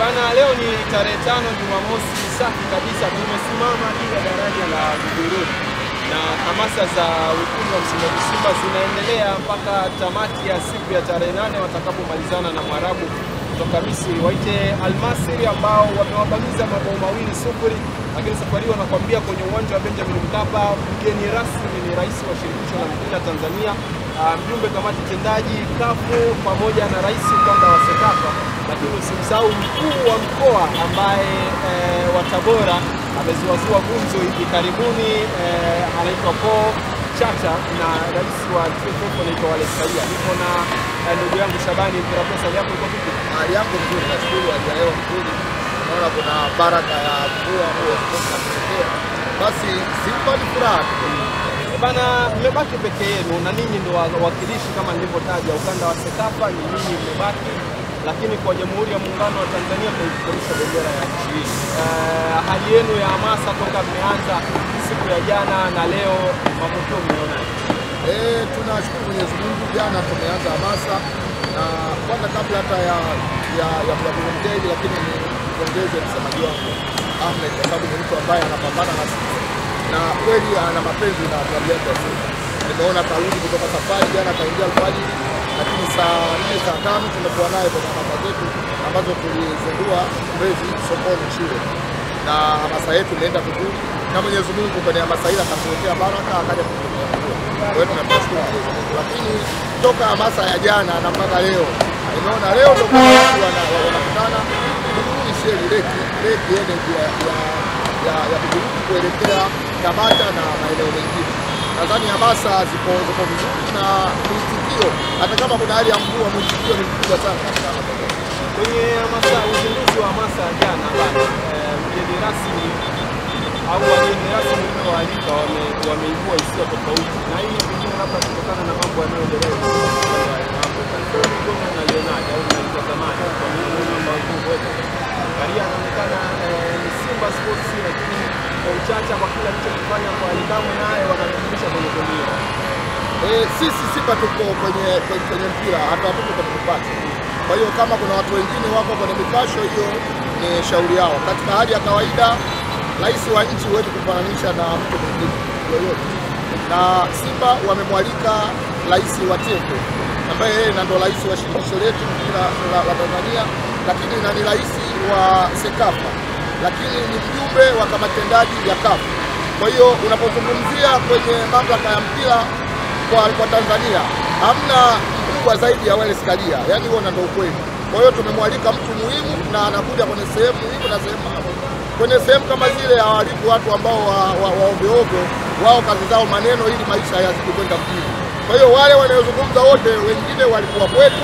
Bana, leo ni tarehe 5 Jumamosi, safi kabisa. Tumesimama juu ya daraja la Buguruni na hamasa za wekundu wa Msimbazi Simba zinaendelea mpaka tamati ya siku ya tarehe 8 watakapomalizana na Mwarabu kutoka Misri waite Al-Masry ambao wamewabamiza mabao 2-0, lakini safari wanakuambia kwenye uwanja wa Benjamin Mkapa. Mgeni rasmi ni rais wa shirikisho la mpira Tanzania, mjumbe kamati tendaji kafu pamoja na rais ukanda wa Sekafa, lakini usimsahau mkuu wa mkoa ambaye wa Tabora amezuazua gumzo hivi karibuni, anaitwa Paul Chacha, na rais wa TFF anaitwa Wallace Karia. Niko na ndugu yangu Shabani Mpira. Yako iko vipi? Hali yangu nzuri, nashukuru. Hali ya leo nzuri, naona kuna baraka ya mvua kutoka. Basi Simba ni furaha bana. Mmebaki peke yenu na ninyi ndio wawakilishi kama nilivyotaja, ukanda wa Sekafa ni ninyi mmebaki, lakini kwa Jamhuri ya Muungano wa Tanzania mmepeperusha bendera ya nchi hii. Hali yenu ya hamasa toka mmeanza siku ya jana na leo, mapokeo mmeonaje? Tunashukuru Mwenyezi Mungu, jana tumeanza hamasa na kwanza kabla hata ya kuongea, lakini niongeze msemaji wangu Ahmed, kwa sababu ni mtu ambaye anapambana na sisi na kweli ana mapenzi na klabu yetu ya Simba. Nimeona karudi kutoka safari jana, kaingia alfajiri, lakini saa 4 saa 5 tumekuwa naye kwenye hamasa zetu ambazo tulizindua Mbezi sokoni shule, na hamasa yetu imeenda vizuri na Mwenyezi Mungu kwenye hamasa ile akatuletea baraka, akaja kutuletea mvua. Kwa hiyo tunamshukuru Mwenyezi Mungu, lakini toka hamasa ya jana na mpaka leo nimeona leo ndio wanakutana Buguruni sheli leki energy ya Buguruni kuelekea Tabata na maeneo mengine. Nadhani hamasa zipo vizuri na mwitikio, hata kama kuna hali ya mvua, mwitikio ni mkubwa sana katika kwenye hamasa. Uzinduzi wa hamasa ya jana bana, mgeni rasmi au wageni rasmi walioalika wameibua hisia tofauti, na hii pengine labda kutokana na mambo yanayoendelea na Leonard au na mtazamaji kwa nini ambao Karia anaonekana ni Simba Sports, lakini kwa uchacha kwa kila alichofanya kwa nidhamu naye wanarudisha kwenye dunia. Sisi Simba tuko kwenye mpira, hata watoto kwa kupata. Kwa hiyo kama kuna watu wengine wako kwenye mipasho, hiyo ni shauri yao. Katika hali ya kawaida rais wa nchi huwezi kufananisha na mtu mwingine yoyote, na Simba wamemwalika rais wa TFF ambaye yeye ndo rais wa shirikisho letu la Tanzania, lakini na ni rais wa Sekafa, lakini ni mjumbe wa kamati tendaji ya CAF. Kwa hiyo unapozungumzia kwenye mamlaka ya mpira kwa Tanzania, hamna mkubwa zaidi ya Wallace Karia, yani huo ndio ukweli. Kwa hiyo tumemwalika mtu muhimu na anakuja kwenye sehemu muhimu na kwenye sehemu kama zile hawalipu watu ambao waombeogo wao kazi zao maneno ili maisha yazidi kwenda mjini. Kwa hiyo wale wanaozungumza wote wengine walikuwa kwetu,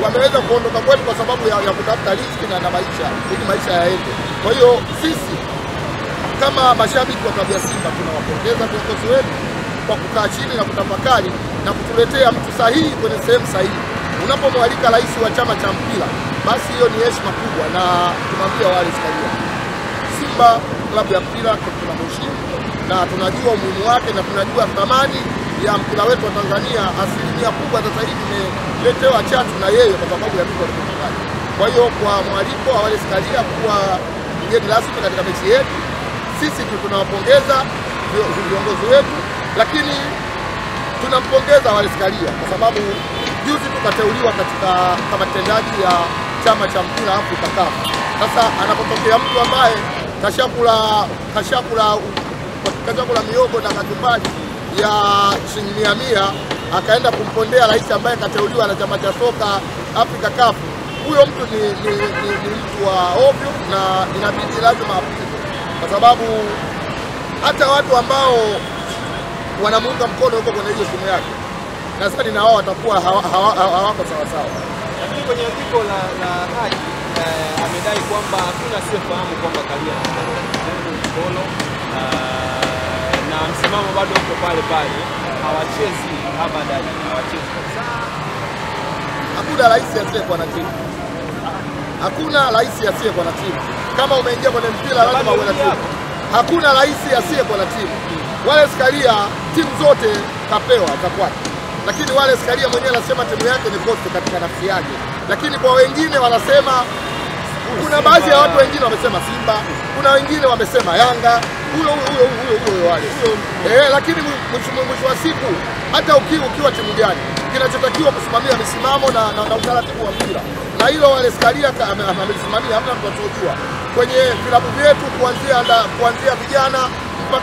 wameweza kuondoka kwetu kwa sababu ya kutafuta riziki na maisha ili maisha yaende. Kwa hiyo sisi kama mashabiki wa klabu ya Simba tunawapongeza viongozi wetu kwa kukaa chini na kutafakari na kutuletea mtu sahihi kwenye sehemu sahihi. Unapomwalika rais wa chama cha mpira, basi hiyo ni heshima kubwa, na tunamwambia Wallace Karia, Simba klabu ya mpira tunamheshimu na tunajua umuhimu wake na tunajua thamani ya mpira wetu wa Tanzania. Asilimia kubwa sasa hivi imeletewa chatu na yeye kwa sababu ya vitu alivyofanya. Kwa hiyo kwa mwaliko wa Wallace Karia kuwa mgeni rasmi katika mechi yetu, sisi tunawapongeza viongozi wetu, lakini tunampongeza Wallace Karia kwa sababu juzi tukateuliwa katika kamati tendaji ya chama cha mpira Afrika CAF. Sasa anapotokea mtu ambaye kashakula miogo na kachumbari ya shilingi 100 akaenda kumpondea rais ambaye kateuliwa na chama cha soka Afrika CAF, huyo mtu ni mtu wa ovyo na inabidi lazima apigwe, kwa sababu hata watu ambao wanamuunga mkono huko kwenye hiyo timu yake nadhani na wao watakuwa hawako sawa sawa. Lakini kwenye andiko la Haji amedai kwamba hakuna asiyefahamu kwamba Karia mkono na msimamo bado uko pale pale, hawachezi abadani, hawachezi kabisa. Hakuna rais asiyekuwa na timu, hakuna rais asiyekuwa na timu. Kama umeingia kwenye mpira lazima uwe na timu. Hakuna rais asiyekuwa na timu. Wallace Karia timu zote kapewa za kwake, lakini Wallace Karia mwenyewe anasema timu yake ni kote katika nafsi yake, lakini kwa wengine wanasema Kuna baadhi ya watu wengine wamesema Simba, kuna wengine wamesema Yanga, huyo wale. Lakini mwisho wa siku hata ukiwa timu gani, kinachotakiwa kusimamia misimamo na utaratibu wa mpira. Na hilo Wale Scalia amesimamia, hamna mtu asiyojua. Kwenye vilabu vyetu kuanzia vijana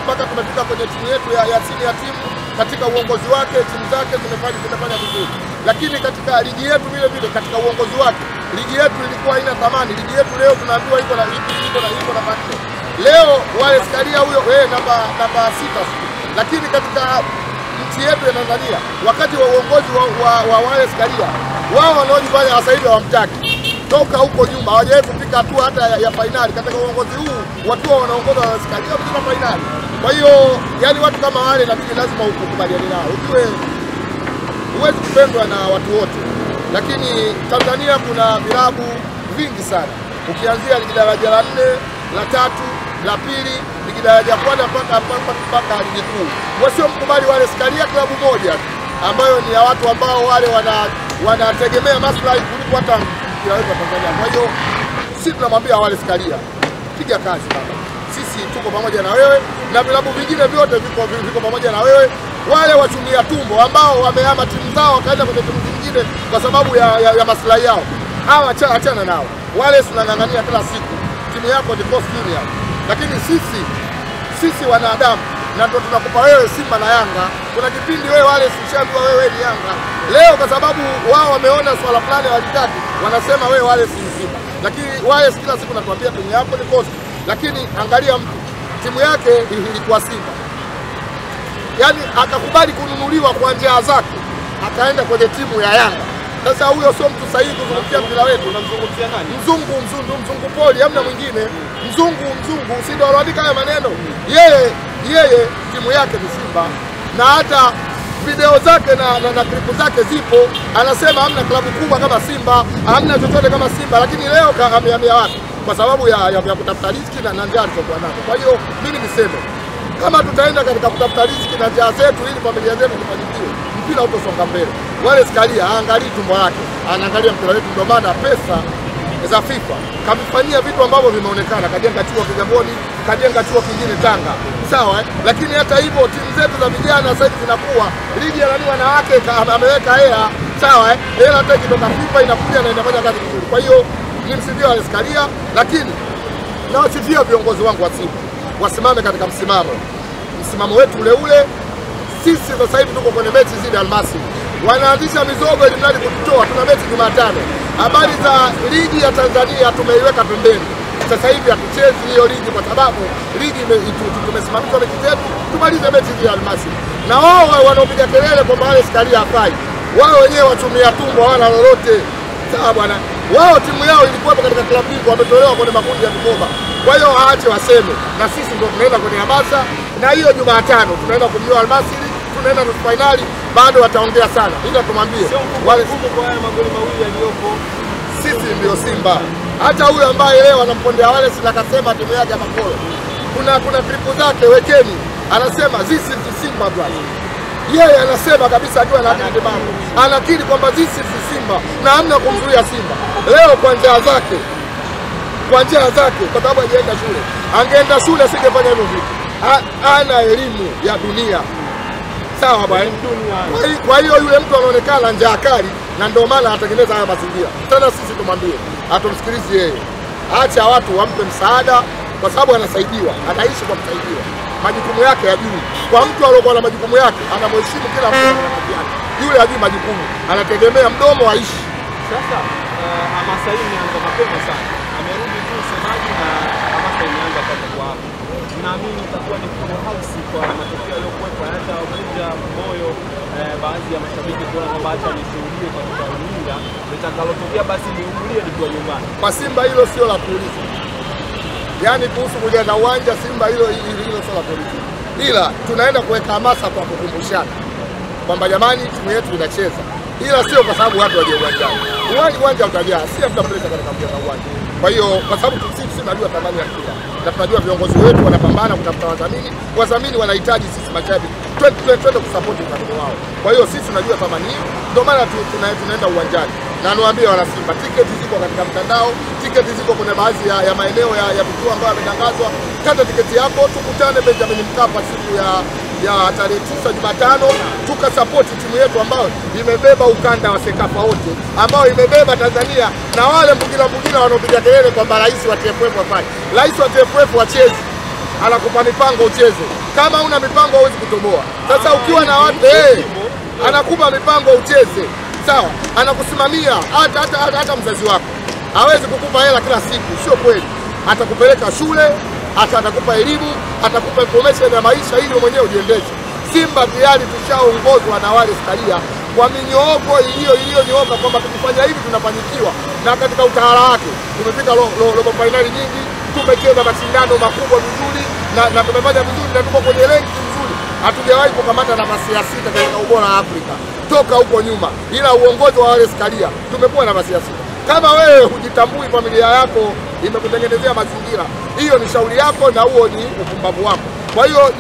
mpaka tumefika kwenye timu yetu ya chini ya timu, katika uongozi wake timu zake zimefanya vizuri. Lakini katika ligi yetu vile katika uongozi wake ligi yetu ilikuwa haina thamani. Ligi yetu leo tunaambiwa iko na namba 4. Leo Wale Scalia huyo namba 6. Lakini katika nchi yetu ya Tanzania wakati wa uongozi wa Wale Scalia, wao wanaojifanya sasa hivi hawamtaki. Toka huko nyuma hawajawahi kufika hatua hata ya fainali. Katika uongozi huu watu wanaongoza Wale Scalia wamefika fainali. Kwa hiyo yani watu kama wale inabidi lazima ukubaliane nao. Ujue huwezi kupendwa na watu wote. Lakini Tanzania kuna vilabu vingi sana. Ukianzia ligi daraja la 4, la 3, la 2, ligi daraja ya kwanza mpaka ligi kuu. Wasiomkubali Wale Scalia klabu moja ambayo ni ya watu ambao wale wanategemea maslahi kuliko hata mpira wetu wa Tanzania. Kwa hiyo sisi tunamwambia Wale Scalia, piga kazi baba. Sisi tuko pamoja na wewe na vilabu vingine vyote viko pamoja na wewe. Wale wachumia tumbo ambao wamehama timu zao wakaenda kwenye timu zingine kwa sababu ya maslahi yao, hawa achana nao. Wale tunang'ang'ania kila siku timu yako ni Coast Union, lakini sisi wanadamu na ndio tunakupa wewe Simba na Yanga. Kuna kipindi wewe Wale ushaambiwa wewe ni Yanga. Leo kwa sababu wao wameona swala fulani walitaki, wanasema wewe Wale si Simba. Lakini Wale kila siku natuambia timu yako ni Coast. Lakini angalia mtu timu yake ilikuwa Simba, yaani akakubali kununuliwa kwa njia zake, akaenda kwenye timu ya Yanga. Sasa huyo sio mtu sahihi kuzungumzia mpira wetu. Unamzungumzia nani? Mzungu Poli, hamna mwingine. Mzungu si ndio anaandika haya maneno. Yeye timu yake ni Simba, na hata video zake na klipu zake zipo. Anasema hamna klabu kubwa kama Simba, hamna chochote kama Simba, lakini leo amehamia wapi? Kwa sababu ya kutafuta riziki na njaa alizokuwa nazo. Kwa hiyo mimi niseme kama tutaenda katika kutafuta riziki na njaa zetu ili familia zetu zifanikiwe, mpira utosonga mbele. Wale Scalia haangalii tumbo lake, anaangalia mpira wetu. Ndio maana pesa za FIFA kamfanyia vitu ambavyo vimeonekana. Kajenga chuo Kigamboni, kajenga chuo kingine Tanga, sawa lakini hata hivyo timu zetu za vijana sasa hivi zinakuwa ligi ya wanawake, ameweka hela, sawa hela hata ikitoka FIFA inakuja na inafanya kazi vizuri. Kwa hiyo nimsifia Wale Scalia, lakini nawasifia viongozi wangu wa Simba wasimame katika msimamo wetu ule. Sisi sasa hivi tuko kwenye mechi zidi Almasi, wanaanzisha mizogo ili mradi kututoa. Tuna mechi Jumatano. Habari za ligi ya Tanzania tumeiweka pembeni. Sasa hivi hatuchezi hiyo ligi kwa sababu ligi tumesimamisha mechi zetu, tumalize mechi zidi Almasi. Na wao wanaopiga kelele kwamba Wale Scalia hafai, wao wenyewe wachumia tumbo, hawana lolote. Sawa bwana, wao timu yao ilikuwa katika klabu bingwa, wametolewa kwenye makundi ya vikoba. Kwa hiyo aache waseme, na sisi ndio tunaenda kwenye hamasa. Na hiyo Jumatano tunaenda kumjua Almasiri, tunaenda nusu finali, bado wataongea sana. Ila tumwambie Wale kwa haya magoli mawili yaliyopo, sisi ndio Simba. Hata huyo ambaye leo anampondea Wale akasema timu yake ya makolo, kuna klipu zake wekeni, anasema this is Simba brother. Yeye anasema kabisa akiwa na akili timamu, anakiri kwamba this is Simba na hamna kumzuia Simba. Leo kwa njia zake kwa sababu hajaenda shule. Angeenda shule asingefanya hivyo vitu. Ana elimu ya dunia. Sawa bwana. Kwa hiyo yule mtu anaonekana njaa kali na ndio maana anatengeneza haya mazingira. Sasa sisi tumwambie, atumsikilize yeye. Acha watu wampe msaada kwa sababu anasaidiwa, anaishi kwa kusaidiwa. Majukumu yake ya juu. Kwa mtu aliyokuwa na majukumu yake, anamheshimu kila mtu na kazi yake. Yule hajui majukumu, anategemea mdomo aishi. Sasa hamasa hii imeanza mapema sana. Amerudi tu msemaji na hamasa imeanza kwa hapo. Naamini itakuwa ni full house kwa matokeo yaliyokuwepo, hata kuvunja moyo baadhi ya mashabiki kuona kwamba acha nishuhudie katika runinga, litakalotokea basi niugulie nikiwa nyumbani. Kwa Simba hilo sio la kuuliza. Yaani kuhusu kujenga uwanja Simba hilo sio la kuuliza. Ila tunaenda kuweka hamasa kwa kukumbushana kwamba jamani timu yetu inacheza. Ila sio kwa sababu watu waje uwanjani. Uwanja utajaa, si hata pressure katika kujenga uwanja. Kwa hiyo kwa sababu sisi tunajua thamani ya mpira. Na tunajua viongozi wetu wanapambana kutafuta wadhamini wanahitaji sisi mashabiki twende kusupport wadhamini wao. Kwa hiyo sisi tunajua thamani hiyo, ndio maana tunaenda uwanjani. Na niwaambie wana Simba, tiketi ziko katika mtandao, tiketi ziko kwenye baadhi ya maeneo ya vituo ambayo yametangazwa. Kata tiketi yako, tukutane Benjamin Mkapa siku ya tarehe 9 Jumatano, tukasapoti timu yetu ambayo imebeba ukanda wa Sekafa wote, ambayo imebeba Tanzania, na wale mbugila wanaopiga kelele kwamba rais wa TFF wafanye. Rais wa TFF wacheze, anakupa mipango ucheze. Kama una mipango huwezi kutoboa. Sasa ukiwa na watu anakupa mipango ucheze, sawa, anakusimamia. Hata mzazi wako hawezi kukupa hela kila siku, sio kweli. Atakupeleka shule, atakupa elimu, atakupa information ya maisha ili mwenyewe ujiendeshe. Simba tayari tushaongozwa na wale Staria kwa minyooko iliyonyooka kwamba tukifanya hivi tunafanyikiwa, na katika utawala wake tumefika robo finali nyingi, tumecheza mashindano makubwa vizuri na tumefanya vizuri na tuko kwenye renki nzuri. Hatujawahi kukamata nafasi ya 6 katika ubora wa Afrika toka huko nyuma, ila uongozi wa wale Staria tumekuwa nafasi ya 6. Kama wewe hujitambui, familia yako imekutengenezea mazingira, hiyo ni shauri yako na huo ni upumbavu wako. Kwa hiyo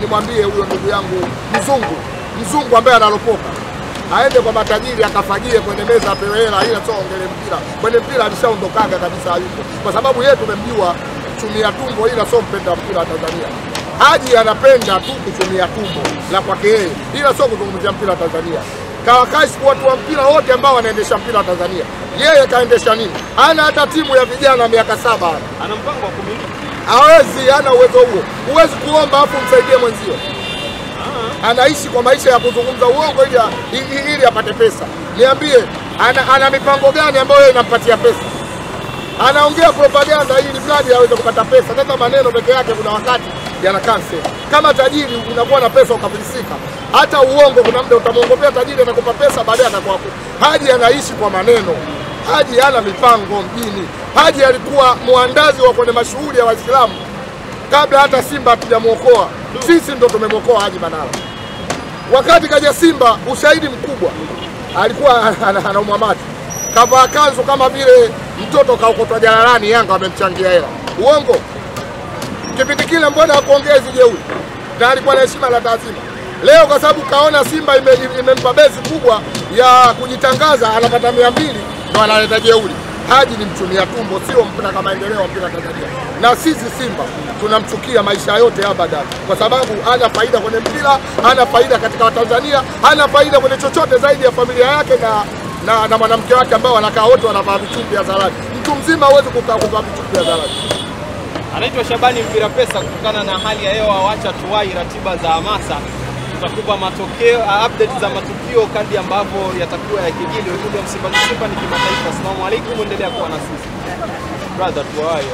nimwambie huyo ndugu yangu mzungu ambaye analopoka aende kwa matajiri akafagie kwenye meza, apewe hela, ila sio ongele mpira. Kwenye mpira alishaondokaga kabisa hayupo, kwa sababu yeye tumemjua chumia tumbo, ila sio mpenda mpira wa Tanzania. Haji anapenda tu kuchumia tumbo la kwake yeye, ila sio kuzungumzia mpira wa Tanzania. Kawakashifu watu wa mpira wote ambao wanaendesha mpira wa Tanzania. Yeye kaendesha nini? Hana hata timu ya vijana miaka 7. Ana mpango wa kumiliki? Hawezi, hana uwezo huo. Huwezi kuomba afu msaidie mwenzio. Anaishi kwa maisha ya kuzungumza uongo ili apate pesa. Niambie, ana mipango gani ambayo yeye inampatia pesa? Anaongea propaganda ili mradi aweze kupata pesa. Sasa maneno peke yake kuna wakati yana cancel. Kama tajiri unakuwa na pesa ukafilisika, hata uongo kuna muda utamwongopea tajiri atakupa pesa, baadaye atakuwa. Haji anaishi kwa maneno. Haji hana mipango mjini. Haji alikuwa muandazi wa kwenye mashughuli ya Waislamu kabla hata Simba hatujamuokoa. Sisi ndo tumemwokoa Haji Manara. Wakati kaja Simba, ushahidi mkubwa, alikuwa anaumwa macho, kavaa kanzu kama vile mtoto kaokotwa jalalani, Yanga wamemchangia hela. Uongo. Kipindi kile mbona hakuongezi jeuri? Na alikuwa na heshima la taazima. Leo kwa sababu kaona Simba imempa bezi kubwa ya kujitangaza, anapata 200 ndo analeta jeuri. Haji ni mchumia tumbo, sio mpaka maendeleo ya mpira Tanzania. Na sisi Simba tunamchukia maisha yote abada, kwa sababu hana faida kwenye mpira, hana faida katika Watanzania, hana faida kwenye chochote zaidi ya familia yake na mwanamke wake ambao wanakaa wote wanavaa vichupi ya zalani. Mtu mzima hawezi kukaa kuvaa vichupi ya zalani. Anaitwa Shabani Mpira Pesa. Kutokana na hali ya hewa, wacha tuwai ratiba za hamasa, tutakupa matokeo update za matukio kadri ambavyo yatakuwa yakijili. Wekundu wa Msimbazi Simba ni kimataifa. Asalamu alaykum, endelea kuwa na sisi brother, tuwai.